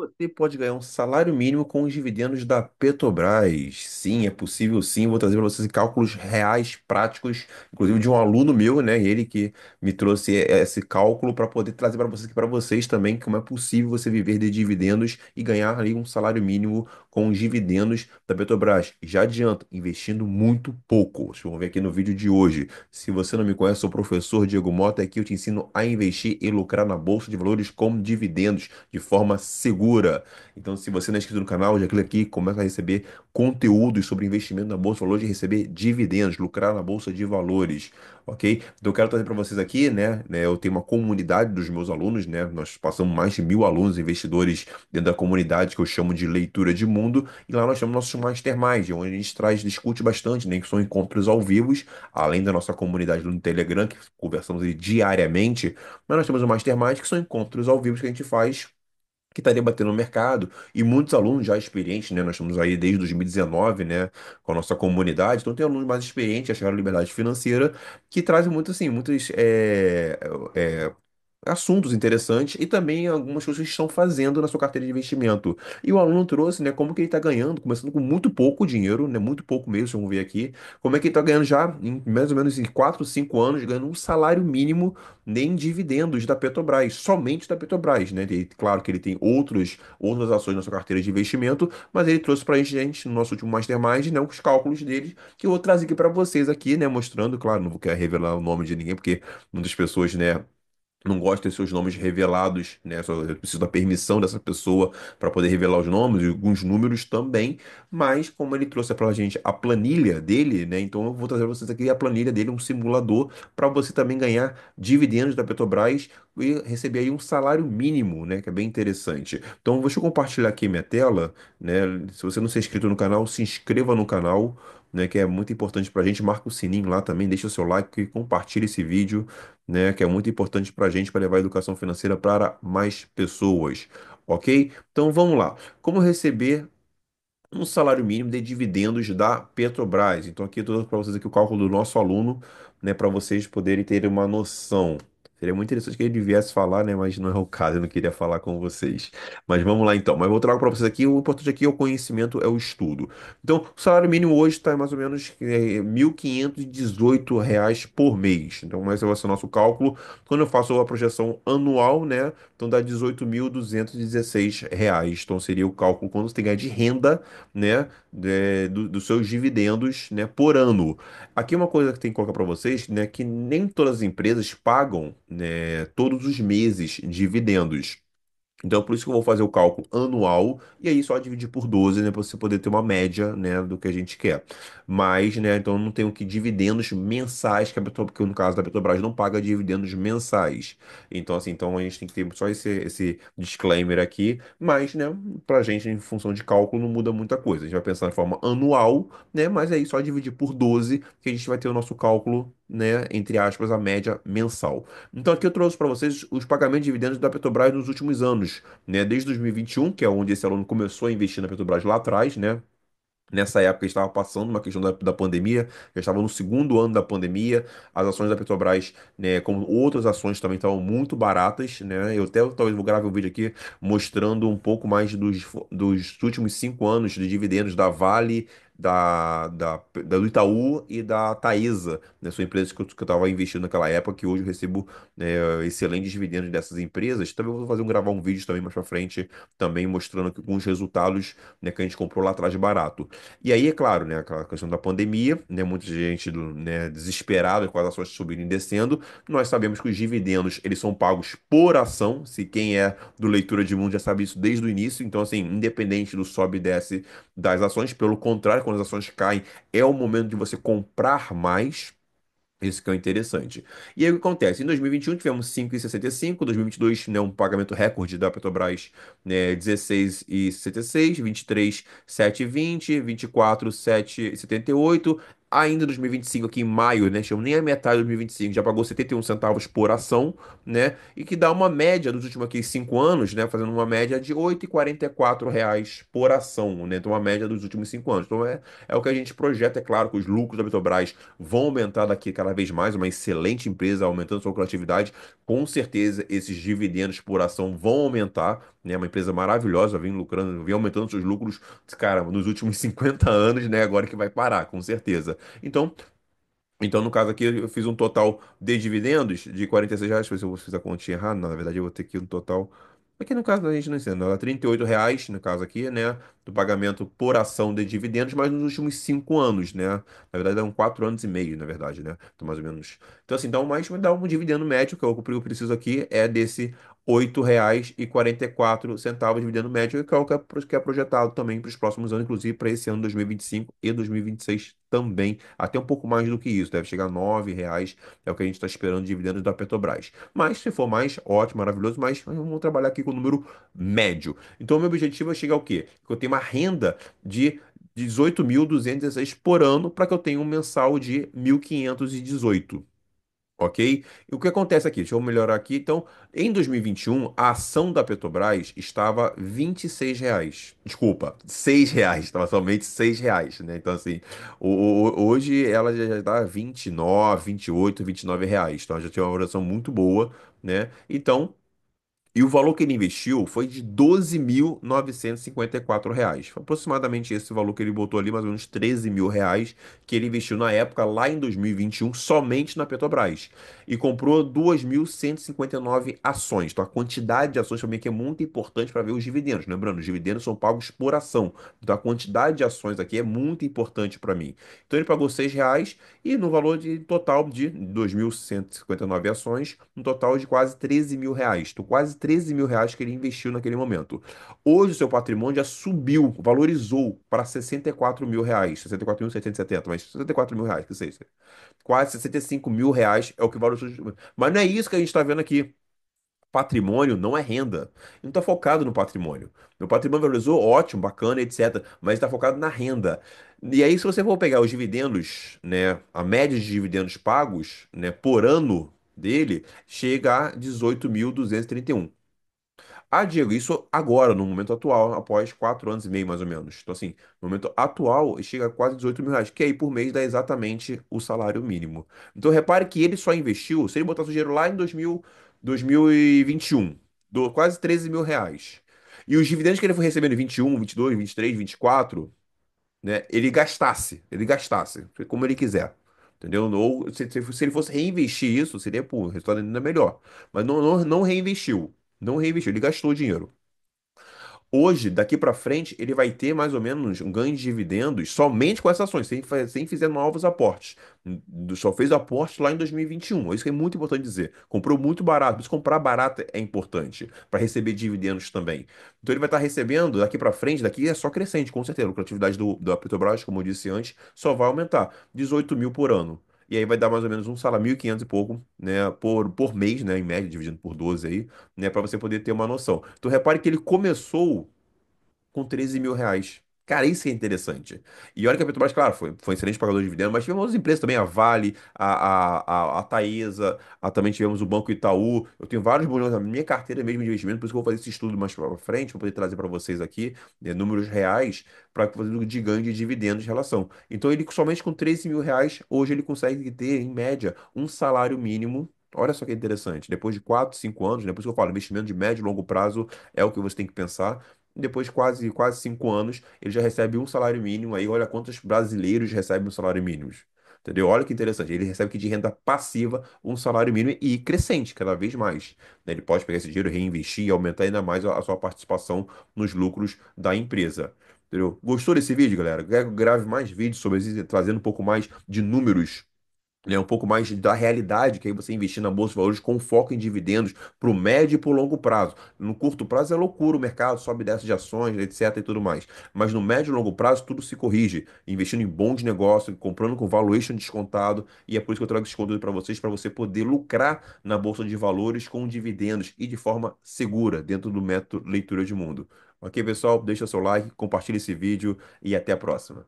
Você pode ganhar um salário mínimo com os dividendos da Petrobras. Sim, é possível sim. Vou trazer para vocês cálculos reais, práticos, inclusive de um aluno meu, né? Ele que me trouxe esse cálculo para poder trazer para vocês aqui para vocês também como é possível você viver de dividendos e ganhar ali um salário mínimo com os dividendos da Petrobras. Já adianto, investindo muito pouco. Vocês vão ver aqui no vídeo de hoje. Se você não me conhece, sou o professor Diego Mota. Aqui eu te ensino a investir e lucrar na Bolsa de Valores com dividendos de forma segura. Então, se você não é inscrito no canal, já clica aqui e começa a receber conteúdos sobre investimento na Bolsa de Valores e receber dividendos, lucrar na Bolsa de Valores, ok? Então, eu quero trazer para vocês aqui, né, eu tenho uma comunidade dos meus alunos, né? Nós passamos mais de 1.000 alunos, investidores dentro da comunidade que eu chamo de leitura de mundo, e lá nós temos nossos masterminds, onde a gente discute bastante, né? Que são encontros ao vivo, além da nossa comunidade no Telegram, que conversamos aí diariamente, mas nós temos o Mastermind, que são encontros ao vivo que a gente faz, que está debatendo o mercado, e muitos alunos já experientes, né? Nós estamos aí desde 2019, né? Com a nossa comunidade, então tem alunos mais experientes, que acharam liberdade financeira, que trazem muito, assim, muitos assuntos interessantes e também algumas coisas que estão fazendo na sua carteira de investimento. E o aluno trouxe, né, como que ele está ganhando, começando com muito pouco dinheiro, né, muito pouco mesmo, vamos ver aqui, como é que ele está ganhando já, em mais ou menos em 4, 5 anos, ganhando um salário mínimo nem dividendos da Petrobras, somente da Petrobras, né? E, claro que ele tem outras ações na sua carteira de investimento, mas ele trouxe para a gente, no nosso último Mastermind, né, os cálculos dele, que eu vou trazer aqui para vocês aqui, né, mostrando, claro, não vou querer revelar o nome de ninguém, porque muitas pessoas, né, não gosto de ter seus nomes revelados, né? Eu preciso da permissão dessa pessoa para poder revelar os nomes e alguns números também. Mas como ele trouxe para a gente a planilha dele, né? Então eu vou trazer para vocês aqui a planilha dele, um simulador para você também ganhar dividendos da Petrobras e receber aí um salário mínimo, né? Que é bem interessante. Então deixa eu compartilhar aqui minha tela, né? Se você não se é inscrito no canal, se inscreva no canal. Né, que é muito importante para a gente, marca o sininho lá também, deixa o seu like e compartilha esse vídeo, né, que é muito importante para a gente para levar a educação financeira para mais pessoas, ok? Então vamos lá. Como receber um salário mínimo de dividendos da Petrobras? Então aqui eu estou para vocês aqui o cálculo do nosso aluno, né, para vocês poderem ter uma noção. Seria muito interessante que ele viesse falar, né? Mas não é o caso, eu não queria falar com vocês. Mas vamos lá então. Mas eu vou trago para vocês aqui, o importante aqui é o conhecimento, é o estudo. Então, o salário mínimo hoje está mais ou menos R$ 1.518 por mês. Então, esse vai ser o nosso cálculo. Quando eu faço a projeção anual, né? Então dá R$ 18.216. Então seria o cálculo quando você tem que ganhar de renda, né? Dos seus dividendos, né? Por ano. Aqui uma coisa que tem que colocar para vocês, né, que nem todas as empresas pagam, né, todos os meses dividendos. Então, por isso que eu vou fazer o cálculo anual e aí só dividir por 12, né, para você poder ter uma média, né, do que a gente quer. Mas, né, então eu não tenho que dividendos mensais, que a porque no caso da Petrobras não paga dividendos mensais. Então, assim, então a gente tem que ter só esse disclaimer aqui, mas, né, pra gente, em função de cálculo, não muda muita coisa. A gente vai pensar de forma anual, né, mas aí só dividir por 12 que a gente vai ter o nosso cálculo, né, entre aspas, a média mensal. Então aqui eu trouxe para vocês os pagamentos de dividendos da Petrobras nos últimos anos, né? Desde 2021, que é onde esse aluno começou a investir na Petrobras lá atrás, né? Nessa época estava passando uma questão da pandemia, já estava no segundo ano da pandemia, as ações da Petrobras, né, como outras ações também estavam muito baratas, né? Eu até talvez vou gravar um vídeo aqui mostrando um pouco mais dos últimos 5 anos de dividendos da Vale, do Itaú e da Taesa, né? São empresas que eu estava investindo naquela época, que hoje eu recebo, né, excelentes dividendos dessas empresas. Também vou gravar um vídeo também mais para frente, também mostrando aqui alguns resultados, né, que a gente comprou lá atrás barato. E aí, é claro, né, aquela questão da pandemia, né, muita gente, né, desesperada com as ações subindo e descendo. Nós sabemos que os dividendos, eles são pagos por ação, se quem é do leitura de mundo já sabe isso desde o início. Então, assim, independente do sobe e desce das ações, pelo contrário, quando as ações caem, é o momento de você comprar mais. Isso que é o interessante. E aí o que acontece? Em 2021 tivemos 5,65, 2022, né, um pagamento recorde da Petrobras, né, 16,66, 23, 7,20, 24, 7,78. ainda em 2025, aqui em maio, né? Chegamos nem a metade de 2025, já pagou 71 centavos por ação, né? E que dá uma média dos últimos aqui 5 anos, né? Fazendo uma média de R$ 8,44 por ação, né? Então, uma média dos últimos 5 anos. Então, é o que a gente projeta. É claro que os lucros da Petrobras vão aumentar daqui cada vez mais, uma excelente empresa aumentando sua lucratividade. Com certeza, esses dividendos por ação vão aumentar, né? Uma empresa maravilhosa, vem lucrando, vem aumentando seus lucros, cara, nos últimos 50 anos, né? Agora que vai parar, com certeza. Então, no caso aqui, eu fiz um total de dividendos de R$ 46. Deixa eu ver se eu fiz a continha errada. Não, na verdade, eu vou ter aqui um total. Aqui no caso a gente não ensina, dá R$ 38, no caso aqui, né? Do pagamento por ação de dividendos, mas nos últimos 5 anos, né? Na verdade, dá 4 anos e meio, na verdade, né? Então, mais ou menos. Então, assim, então, mais dá um dividendo médio, que é o que eu preciso aqui, é desse R$ 8,44 dividendo médio, que é o que é projetado também para os próximos anos, inclusive para esse ano 2025 e 2026 também. Até um pouco mais do que isso, deve chegar a R$ 9, é o que a gente está esperando de dividendos da Petrobras. Mas se for mais, ótimo, maravilhoso, mas vamos trabalhar aqui com o número médio. Então, o meu objetivo é chegar ao quê? Que eu tenha uma renda de 18.216 por ano para que eu tenha um mensal de 1.518. Ok? E o que acontece aqui? Deixa eu melhorar aqui. Então, em 2021, a ação da Petrobras estava R$ 26. Desculpa, R$ 6. Estava somente R$ 6, né? Então, assim, hoje ela já está 29, 28, R$ 29. Então, já tinha uma valoração muito boa, né? Então, e o valor que ele investiu foi de R$ 12.954. Foi aproximadamente esse valor que ele botou ali, mais ou menos R$ 13.000, que ele investiu na época, lá em 2021, somente na Petrobras. E comprou 2.159 ações. Então a quantidade de ações também que é muito importante para ver os dividendos. Lembrando, os dividendos são pagos por ação. Então a quantidade de ações aqui é muito importante para mim. Então ele pagou R$ 6 e no valor de total de 2.159 ações, um total de quase R$ 13.000. Então, quase R$ 13.000 que ele investiu naquele momento. Hoje o seu patrimônio já subiu, valorizou para R$ 64.000, 64.770, mas R$ 64.000, que seja. Quase R$ 65.000 é o que valorizou. Mas não é isso que a gente está vendo aqui. Patrimônio não é renda. Não está focado no patrimônio. Meu patrimônio valorizou, ótimo, bacana, etc. Mas está focado na renda. E aí, se você for pegar os dividendos, né, a média de dividendos pagos, né, por ano dele, chega a 18.231. Ah, Diego, isso agora, no momento atual, após 4 anos e meio, mais ou menos. Então, assim, no momento atual, chega a quase R$ 18.000, que aí por mês dá exatamente o salário mínimo. Então, repare que ele só investiu, se ele botasse o dinheiro lá em 2021, quase R$ 13.000. E os dividendos que ele foi recebendo em 21, 22, 23, 24, né, ele gastasse, como ele quiser. Entendeu? Ou se ele fosse reinvestir isso, seria, pô, o resultado ainda melhor. Mas não reinvestiu. Não reinvestiu, ele gastou dinheiro. Hoje, daqui para frente, ele vai ter mais ou menos um ganho de dividendos somente com essas ações, sem fazer novos aportes. Só fez aporte lá em 2021. Isso que é muito importante dizer. Comprou muito barato. Por isso comprar barato é importante para receber dividendos também. Então ele vai estar recebendo daqui para frente, daqui é só crescente, com certeza. A lucratividade da Petrobras, como eu disse antes, só vai aumentar. 18.000 por ano. E aí vai dar mais ou menos um salário, 1.500 e pouco, né, por mês, né, em média, dividindo por 12 aí, né, para você poder ter uma noção. Então repare que ele começou com R$ 13.000. Cara, isso que é interessante. E olha que a Petrobras, claro, foi um excelente pagador de dividendos, mas tivemos outras empresas também, a Vale, a Taesa, também tivemos o Banco Itaú. Eu tenho vários bolões na minha carteira mesmo de investimento, por isso que eu vou fazer esse estudo mais para frente, para poder trazer para vocês aqui, né, números reais, para fazer de ganho de dividendos de relação. Então, ele somente com R$ 13.000, hoje ele consegue ter, em média, um salário mínimo. Olha só que interessante. Depois de 4, 5 anos, depois que eu falo, investimento de médio e longo prazo é o que você tem que pensar. Depois de quase 5 anos, ele já recebe um salário mínimo. Aí, olha quantos brasileiros recebem um salário mínimo. Entendeu? Olha que interessante. Ele recebe aqui de renda passiva um salário mínimo e crescente cada vez mais. Né? Ele pode pegar esse dinheiro, reinvestir e aumentar ainda mais a sua participação nos lucros da empresa. Entendeu? Gostou desse vídeo, galera? Quer que eu grave mais vídeos sobre isso, trazendo um pouco mais de números, né, um pouco mais da realidade, que aí você investir na Bolsa de Valores com foco em dividendos para o médio e para o longo prazo. No curto prazo é loucura, o mercado sobe e desce de ações, etc. e tudo mais. Mas no médio e longo prazo tudo se corrige, investindo em bons negócios, comprando com valuation descontado, e é por isso que eu trago esse conteúdo para vocês, para você poder lucrar na Bolsa de Valores com dividendos e de forma segura, dentro do método leitura de mundo. Ok, pessoal? Deixa seu like, compartilhe esse vídeo e até a próxima.